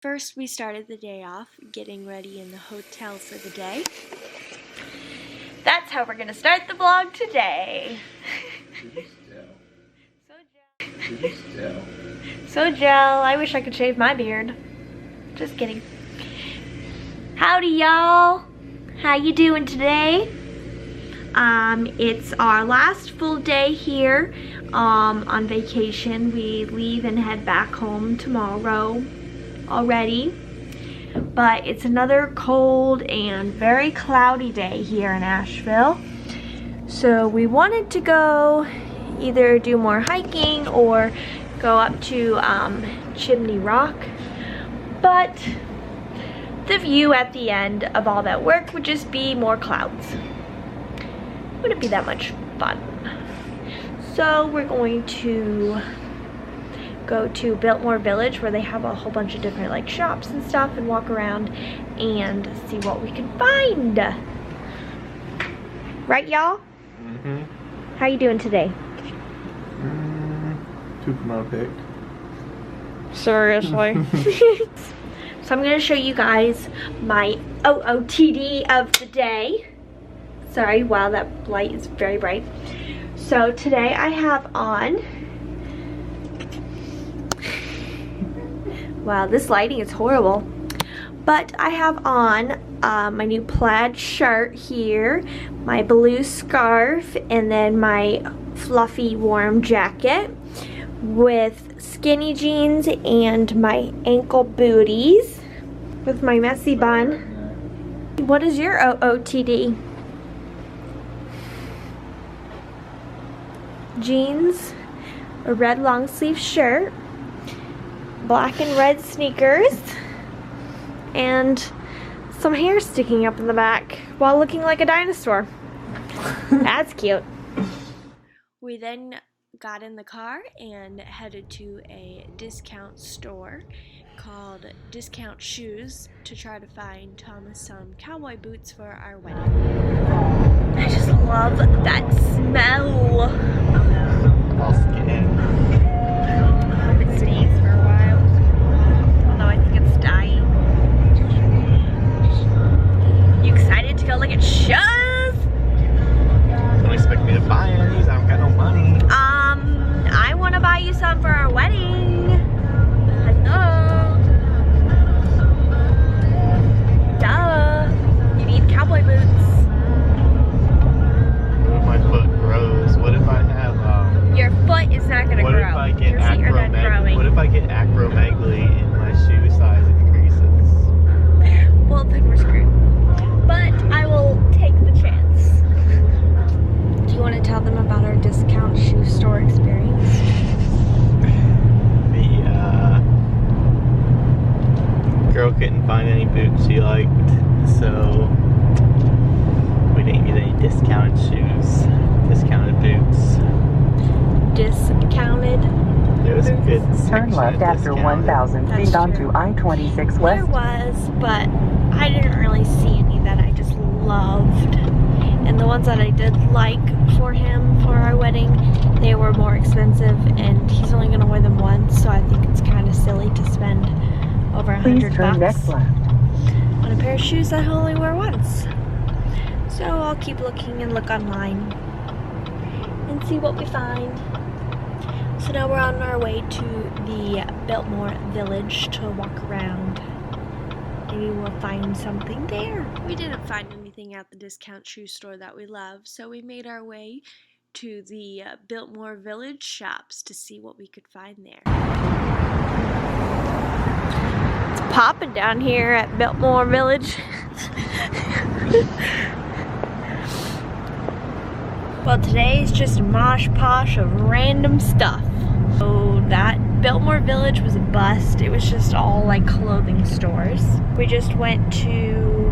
First, we started the day off getting ready in the hotel for the day. That's how we're gonna start the vlog today. So gel. I wish I could shave my beard. Just kidding. Howdy, y'all. How you doing today? It's our last full day here on vacation. We leave and head back home tomorrow already. But it's another cold and very cloudy day here in Asheville. So we wanted to go either do more hiking or go up to Chimney Rock. But the view at the end of all that work would just be more clouds. Wouldn't be that much fun. So we're going to go to Biltmore Village where they have a whole bunch of different like shops and stuff and walk around and see what we can find. Right, y'all? Mm-hmm. How you doing today? Too picked. Seriously? So I'm gonna show you guys my OOTD of the day. Sorry, wow, that light is very bright. So today I have on, wow, this lighting is horrible. But I have on my new plaid shirt here, my blue scarf, and then my fluffy warm jacket with skinny jeans and my ankle booties with my messy bun. What is your OOTD? Jeans, a red long sleeve shirt, black and red sneakers, and some hair sticking up in the back while looking like a dinosaur. That's cute. We then got in the car and headed to a discount store called Discount Shoes to try to find Thomas some cowboy boots for our wedding. I just love that smell. All skin. I hope it stays for a while, although I think it's dying. You excited to go look at shoes? Don't expect me to buy any of these. I don't got no money. I want to buy you some for our wedding. Hello. Duh. You need cowboy boots. What if my foot grows? What if I have Your foot is not gonna what grow. if I get Your feet are not growing. What if I get acromegaly and my shoe size increases? Well, then we're screwed. But I will take the chance. Do you want to tell them about our discount shoe store experience? The girl couldn't find any boots she liked, so we didn't get any discounted shoes, discounted boots. Discounted? There was a good Turn left after 1,000 feet onto I-26 There West. was, but I didn't really see any that I just loved. And the ones that I did like for him for our wedding, they were more expensive, and he's only going to wear them once, so I think it's kind of silly to spend over Please $100 turn next left. on a pair of shoes that he'll only wear once. So I'll keep looking and look online and see what we find. So now we're on our way to the Biltmore Village to walk around. Maybe we'll find something there. We didn't find anything at the discount shoe store that we love, so we made our way to the Biltmore Village shops to see what we could find there. It's popping down here at Biltmore Village. Well, today is just a mosh posh of random stuff. So that Biltmore Village was a bust. It was just all like clothing stores. We just went to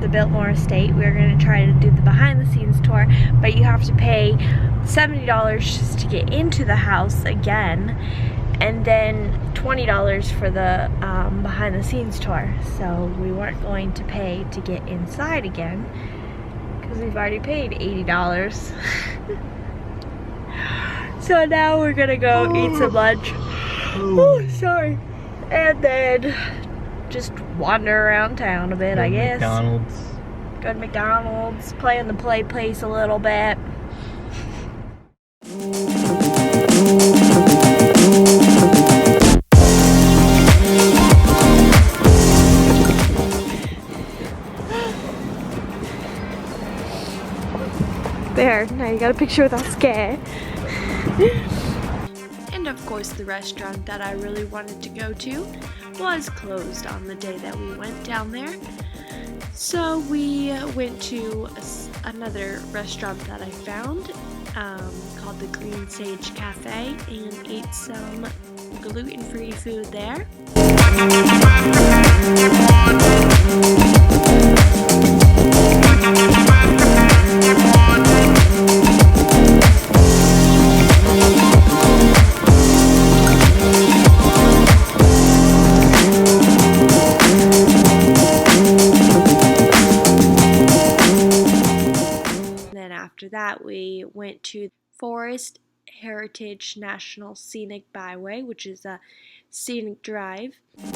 the Biltmore estate. We were going to try to do the behind the scenes tour, but you have to pay $70 just to get into the house again, and then $20 for the behind the scenes tour. So we weren't going to pay to get inside again because we've already paid $80. So now we're gonna go eat some lunch. Oh, sorry. And then just wander around town a bit, I guess. McDonald's. Go to McDonald's, play on the play place a little bit. There, now you got a picture without scare. And of course the restaurant that I really wanted to go to was closed on the day that we went down there. So we went to another restaurant that I found called the Green Sage Cafe and ate some gluten-free food there. After that, we went to Forest Heritage National Scenic Byway, which is a scenic drive. So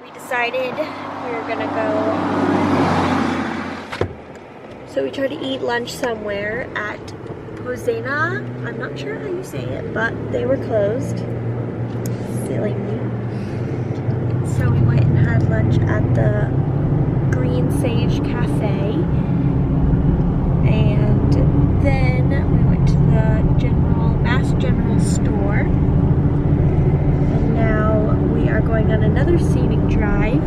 we decided we were gonna go on. So we tried to eat lunch somewhere at Pisgah. I'm not sure how you say it, but they were closed. Silly me. So we went and had lunch at the Green Sage Cafe, and then we went to the Mass General store, and now we are going on another scenic drive,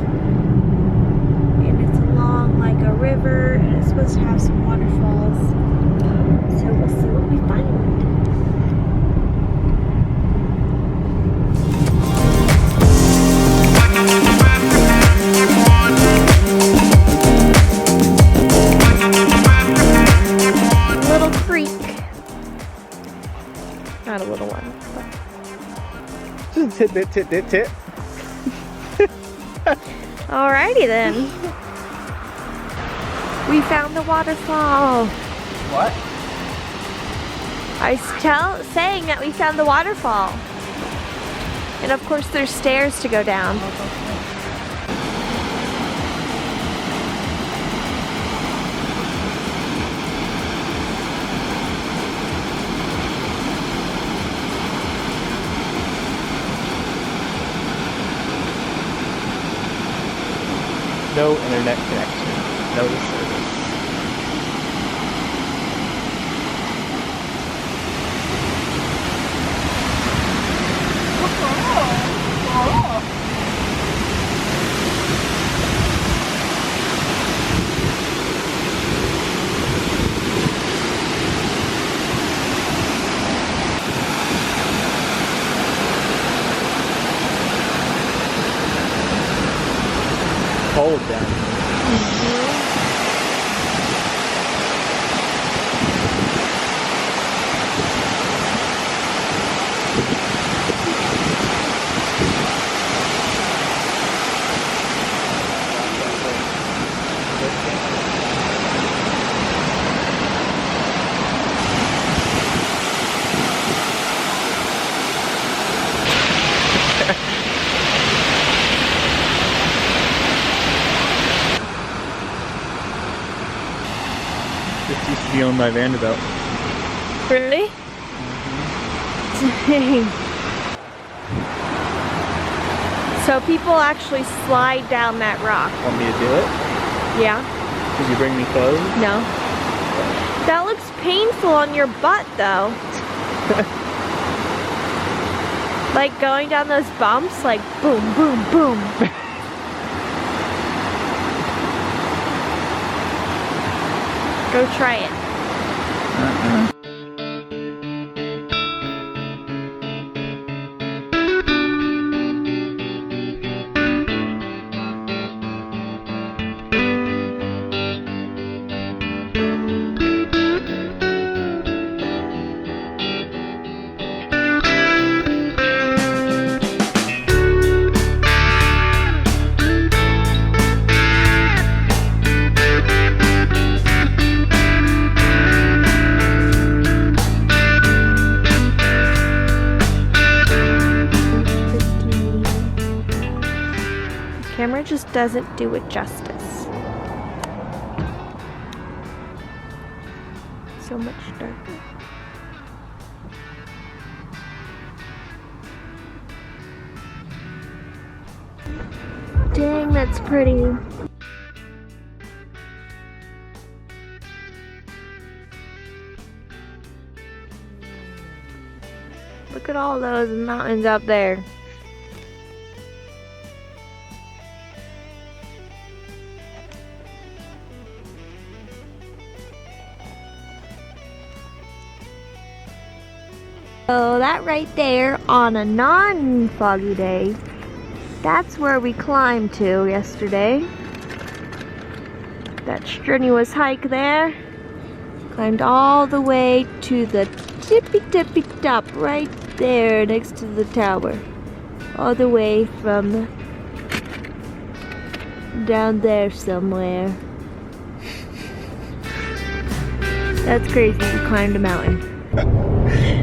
and it's along like a river, and it's supposed to have some waterfalls. So we'll see what we find. Little creek. Not a little one. Just tit bit tit tit tit. Alrighty then. We found the waterfall. What? I was saying that we found the waterfall. And of course there's stairs to go down. No internet connection. No service. Cold down here. This used to be owned by Vanderbilt. Really? Dang. So people actually slide down that rock. Want me to do it? Yeah? Did you bring me clothes? No. That looks painful on your butt though. Like going down those bumps, like boom, boom, boom. Go try it. doesn't do it justice. So much darker. Dang, that's pretty. Look at all those mountains up there. So that right there on a non-foggy day, that's where we climbed to yesterday. That strenuous hike there. Climbed all the way to the tippy top right there next to the tower. All the way from down there somewhere. That's crazy, you climbed a mountain.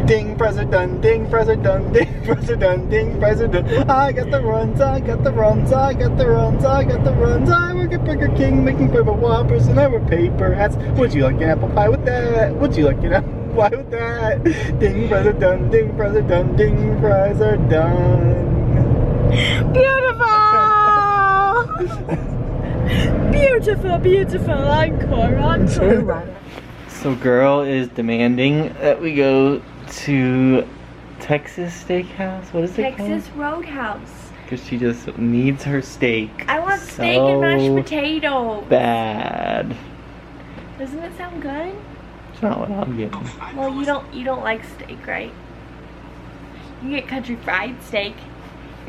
Ding president, ding president, ding president, ding president. I got the runs, I got the runs, I got the runs, I got the runs. I work at Burger King making paper whoppers and I wear paper hats. Would you like an apple pie with that? Would you like an apple pie with that? Ding president, ding president, ding fries are done. Beautiful! Beautiful, beautiful. Encore, encore. So girl is demanding that we go to Texas Steakhouse. What is it called? Texas Roadhouse. Because she just needs her steak. I want steak and mashed potatoes. Bad. Doesn't it sound good? It's not what I'm getting. Well, you don't like steak, right? You get country fried steak.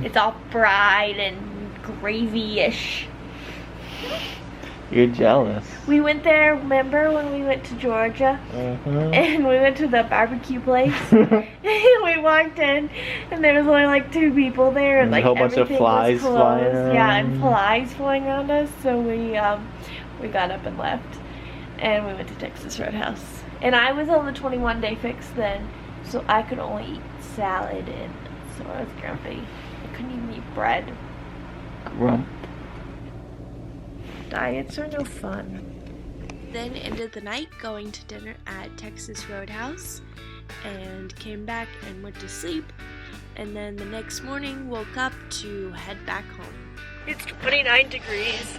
It's all fried and gravy-ish. You're jealous. We went there, remember when we went to Georgia? And we went to the barbecue place. And we walked in and there was only like 2 people there and like a whole bunch of flies flying around. Yeah, and flies flying around us. So we got up and left. And we went to Texas Roadhouse. And I was on the 21-day fix then, so I could only eat salad, and so I was grumpy. I couldn't even eat bread. Grump. Diets are no fun. Then ended the night going to dinner at Texas Roadhouse and came back and went to sleep, and then the next morning woke up to head back home. It's 29 degrees.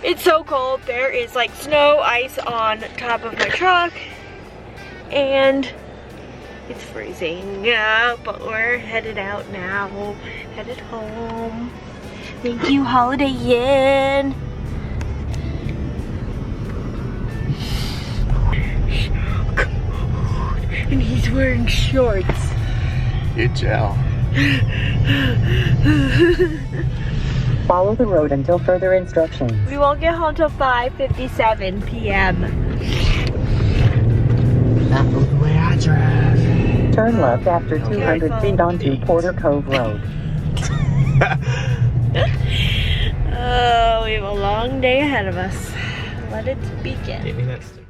It's so cold. There is like snow, ice on top of my truck, and it's freezing. Yeah, but we're headed out now. Headed home. Thank you, Holiday Inn. And he's wearing shorts. You gel. Follow the road until further instructions. We won't get home till 5:57 p.m. That was the way I drive. Turn left after 200 feet onto Porter Cove Road. Oh, we have a long day ahead of us. Let it begin. Give me that stuff.